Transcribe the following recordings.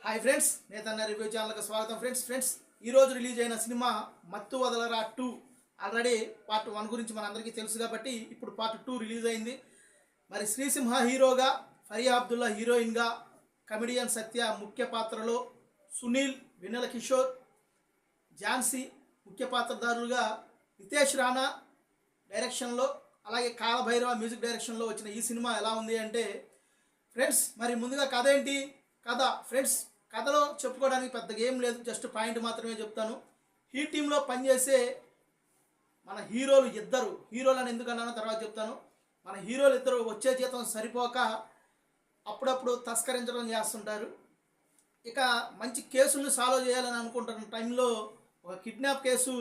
Hi friends, నేతన్న review ఛానల్కి స్వాగతం. Friends ఈరోజు రిలీజ్ అయిన సినిమా మత్తు వదలరా 2 ఆల్రెడీ పార్ట్ 1 గురించి మనందరికీ తెలుసు కాబట్టి ఇప్పుడు పార్ట్ 2 రిలీజ్ అయింది. మరి శ్రీసింహ హీరోగా, ఫరియా అబ్దుల్లా హీరోయిన్గా, కమెడియన్ సత్య ముఖ్య పాత్రలో, సునీల్, వెన్నెల కిషోర్, ఝాన్సీ ముఖ్య పాత్రధారులుగా, రితేష్ రాణా డైరెక్షన్లో, అలాగే కాలభైరవ మ్యూజిక్ డైరెక్షన్లో వచ్చిన ఈ సినిమా ఎలా ఉంది అంటే ఫ్రెండ్స్, మరి ముందుగా కథ ఏంటి? కథలో చెప్పుకోవడానికి పెద్దగా ఏం లేదు, జస్ట్ పాయింట్ మాత్రమే చెప్తాను. ఈ టీంలో పనిచేసే మన హీరోలు అని ఎందుకన్నానో తర్వాత చెప్తాను. మన హీరోలు ఇద్దరు వచ్చే జీతం సరిపోక అప్పుడప్పుడు తస్కరించడం చేస్తుంటారు. ఇక మంచి కేసులను సాల్వ్ చేయాలని అనుకుంటున్న టైంలో ఒక కిడ్నాప్ కేసు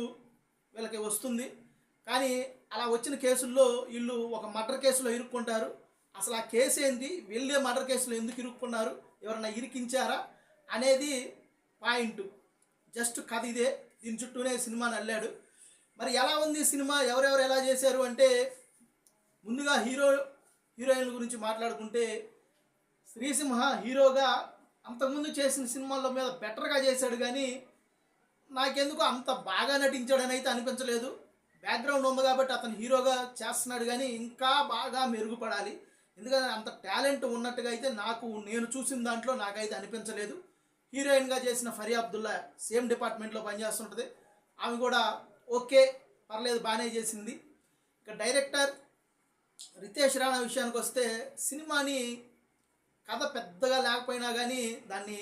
వీళ్ళకి వస్తుంది. కానీ అలా వచ్చిన కేసుల్లో వీళ్ళు ఒక మర్డర్ కేసులో ఇరుక్కుంటారు. అసలు ఆ కేసు ఏంటి, వీళ్ళే మర్డర్ కేసులో ఎందుకు ఇరుక్కున్నారు, ఎవరన్నా ఇరికించారా అనేది పాయింట్. జస్ట్ కథ ఇదే, దీని చుట్టూనే సినిమాని అల్లాడు. మరి ఎలా ఉంది సినిమా, ఎవరెవరు ఎలా చేశారు అంటే ముందుగా హీరోయిన్ల గురించి మాట్లాడుకుంటే శ్రీసింహ హీరోగా అంతకుముందు చేసిన సినిమాల మీద బెటర్గా చేశాడు, కానీ నాకెందుకు అంత బాగా నటించాడని అయితే అనిపించలేదు. బ్యాక్గ్రౌండ్ ఉంది కాబట్టి అతను హీరోగా చేస్తున్నాడు, కానీ ఇంకా బాగా మెరుగుపడాలి. ఎందుకంటే అంత టాలెంట్ ఉన్నట్టుగా అయితే నేను చూసిన దాంట్లో నాకైతే అనిపించలేదు. హీరోయిన్గా చేసిన ఫరియా అబ్దుల్లా సేమ్ డిపార్ట్మెంట్లో పనిచేస్తుంటుంది. ఆమె కూడా ఓకే, పర్లేదు, బాగానే చేసింది. ఇక డైరెక్టర్ రితేష్ రాణా విషయానికి వస్తే సినిమాని కథ పెద్దగా లేకపోయినా కానీ దాన్ని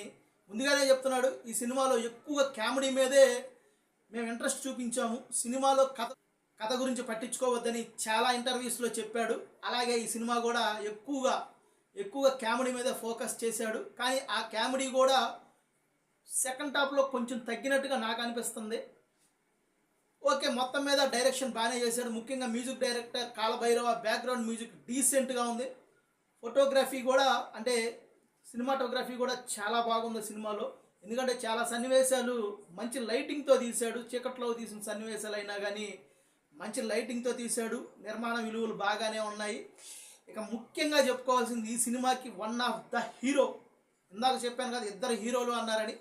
ముందుగానే చెప్తున్నాడు, ఈ సినిమాలో ఎక్కువగా కామెడీ మీదే మేము ఇంట్రెస్ట్ చూపించాము, సినిమాలో కథ గురించి పట్టించుకోవద్దని చాలా ఇంటర్వ్యూస్లో చెప్పాడు. అలాగే ఈ సినిమా కూడా ఎక్కువగా కామెడీ మీద ఫోకస్ చేశాడు. కానీ ఆ కామెడీ కూడా సెకండ్ హాఫ్లో కొంచెం తగ్గినట్టుగా నాకు అనిపిస్తుంది. ఓకే, మొత్తం మీద డైరెక్షన్ బాగానే చేశాడు. ముఖ్యంగా music director Kaala Bhairava background music డీసెంట్గా ఉంది. ఫోటోగ్రఫీ కూడా, అంటే సినిమాటోగ్రఫీ కూడా చాలా బాగుంది సినిమాలో. ఎందుకంటే చాలా సన్నివేశాలు మంచి లైటింగ్తో తీశాడు. చీకట్లో తీసిన సన్నివేశాలు అయినా కానీ మంచి లైటింగ్తో తీశాడు. నిర్మాణ విలువలు బాగానే ఉన్నాయి. ఇక ముఖ్యంగా చెప్పుకోవాల్సింది, ఈ సినిమాకి వన్ ఆఫ్ ద హీరో, ఇందాక చెప్పాను కదా ఇద్దరు హీరోలు అన్నారని,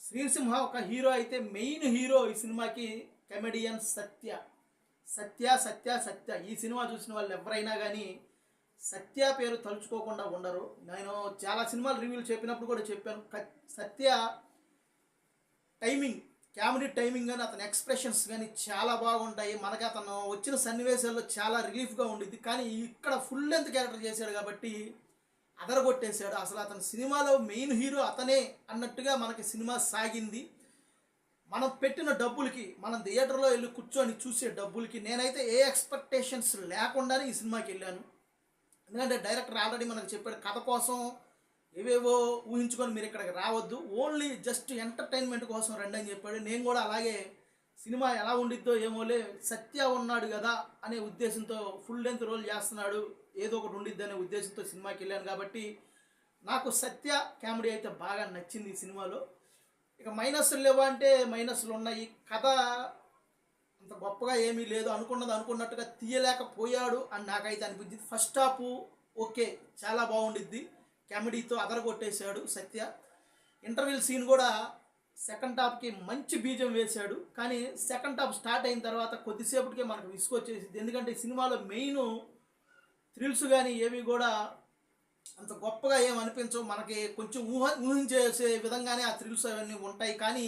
శ్రీసింహ ఒక హీరో అయితే మెయిన్ హీరో ఈ సినిమాకి కమెడియన్ సత్య. ఈ సినిమా చూసిన వాళ్ళు ఎవరైనా కానీ సత్య పేరు తలుచుకోకుండా ఉండరు. నేను చాలా సినిమాలు రివ్యూలు చెప్పినప్పుడు కూడా చెప్పాను, సత్య టైమింగ్, కామెడీ టైమింగ్ కానీ అతని ఎక్స్ప్రెషన్స్ కానీ చాలా బాగుంటాయి. మనకి అతను వచ్చిన సన్నివేశాల్లో చాలా రిలీఫ్గా ఉండిద్ది. కానీ ఇక్కడ ఫుల్ లెంత్ క్యారెక్టర్ చేశాడు కాబట్టి అదరగొట్టేశాడు. అసలు అతని సినిమాలో మెయిన్ హీరో అతనే అన్నట్టుగా మనకి సినిమా సాగింది. మనం పెట్టిన డబ్బులకి, మనం థియేటర్లో వెళ్ళి కూర్చొని చూసే డబ్బులకి నేనైతే ఏ ఎక్స్పెక్టేషన్స్ లేకుండానే ఈ సినిమాకి వెళ్ళాను. ఎందుకంటే డైరెక్టర్ ఆల్రెడీ మనకు చెప్పాడు, కథ కోసం ఏవేవో ఊహించుకొని మీరు ఇక్కడికి రావద్దు, ఓన్లీ జస్ట్ ఎంటర్టైన్మెంట్ కోసం రండి అని చెప్పాడు. నేను కూడా అలాగే సినిమా ఎలా ఉండిద్దో ఏమోలే, సత్య ఉన్నాడు కదా అనే ఉద్దేశంతో, ఫుల్ లెంత్ రోల్ చేస్తున్నాడు, ఏదో ఒకటి ఉండిద్ది అనే ఉద్దేశంతో సినిమాకి వెళ్ళాను. కాబట్టి నాకు సత్య కామెడీ అయితే బాగా నచ్చింది ఈ సినిమాలో. ఇక మైనస్లు లేవా అంటే మైనస్లు ఉన్నాయి. కథ అంత గొప్పగా ఏమీ లేదు, అనుకున్నట్టుగా తీయలేకపోయాడు అని నాకైతే అనిపించింది. ఫస్ట్ హాఫ్ ఓకే, చాలా బాగుండిద్ది, కామెడీతో అదరగొట్టేశాడు సత్య. ఇంటర్వ్యూల్ సీన్ కూడా సెకండ్ హాఫ్కి మంచి బీజం వేశాడు. కానీ సెకండ్ హాఫ్ స్టార్ట్ అయిన తర్వాత కొద్దిసేపటికే మనకు విసుగొచ్చేసింది. ఎందుకంటే ఈ సినిమాలో మెయిన్ థ్రిల్స్ కానీ ఏవి కూడా అంత గొప్పగా ఏమి అనిపించవు. మనకి కొంచెం ఊహించేసే విధంగానే ఆ థ్రిల్స్ అవన్నీ ఉంటాయి. కానీ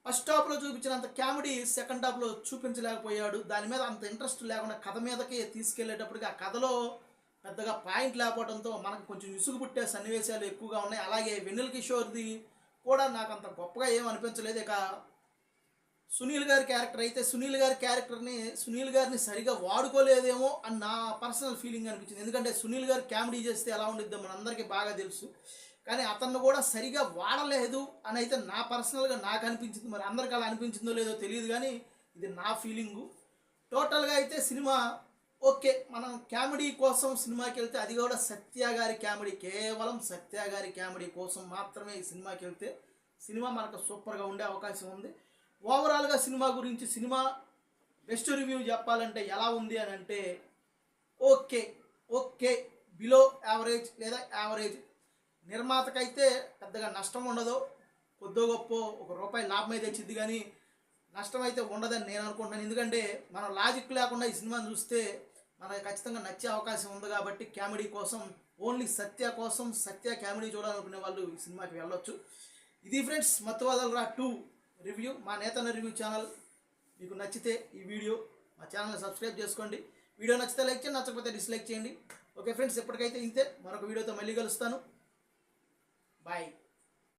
ఫస్ట్ హాఫ్లో చూపించినంత కామెడీ సెకండ్ హాఫ్లో చూపించలేకపోయాడు. దాని మీద అంత ఇంట్రెస్ట్ లేకుండా కథ మీదకి తీసుకెళ్లేటప్పటికి ఆ కథలో పెద్దగా పాయింట్ లేకపోవడంతో మనకు కొంచెం విసుగు పుట్టే సన్నివేశాలు ఎక్కువగా ఉన్నాయి. అలాగే వెన్నెల కిషోర్ది కూడా నాకు అంత గొప్పగా ఏం అనిపించలేదు. ఇక సునీల్ గారి క్యారెక్టర్ అయితే సునీల్ గారిని సరిగా వాడుకోలేదేమో అని నా పర్సనల్ ఫీలింగ్ అనిపించింది. ఎందుకంటే సునీల్ గారు కామెడీ చేస్తే ఎలా ఉండిద్దో మనందరికీ బాగా తెలుసు. కానీ అతన్ని కూడా సరిగా వాడలేదు అని అయితే నా పర్సనల్గా నాకు అనిపించింది. మరి అందరికి అలా అనిపించిందో లేదో తెలియదు, కానీ ఇది నా ఫీలింగు. టోటల్గా అయితే సినిమా ఓకే. మనం కామెడీ కోసం సినిమాకి వెళ్తే, అది కూడా సత్య గారి కామెడీ, కేవలం సత్య గారి కామెడీ కోసం మాత్రమే ఈ సినిమాకి వెళ్తే సినిమా మనకు సూపర్గా ఉండే అవకాశం ఉంది. ఓవరాల్గా సినిమా బెస్ట్ రివ్యూ చెప్పాలంటే ఎలా ఉంది అని అంటే ఓకే, బిలో యావరేజ్ లేదా యావరేజ్. నిర్మాతకైతే పెద్దగా నష్టం ఉండదు, కొద్దో గొప్ప ₹1 లాభం అయితే వచ్చింది, కానీ నష్టం అయితే ఉండదని నేను అనుకుంటున్నాను. ఎందుకంటే మనం లాజిక్ లేకుండా ఈ సినిమాని చూస్తే మనకి ఖచ్చితంగా నచ్చే అవకాశం ఉంది. కాబట్టి కామెడీ కోసం, ఓన్లీ సత్య కోసం, సత్య కామెడీ చూడాలనుకునే వాళ్ళు ఈ సినిమాకి వెళ్ళొచ్చు. ఇది ఫ్రెండ్స్ మత్తు వదలరా 2 రివ్యూ. మా నేతన్న రివ్యూ ఛానల్ మీకు నచ్చితే ఈ వీడియో మా ఛానల్ని సబ్స్క్రైబ్ చేసుకోండి. వీడియో నచ్చితే లైక్ చేయండి, నచ్చకపోతే డిస్లైక్ చేయండి. ఓకే ఫ్రెండ్స్, ఎప్పటికైతే ఇంతే. మరొక వీడియోతో మళ్ళీ కలుస్తాను. బాయ్.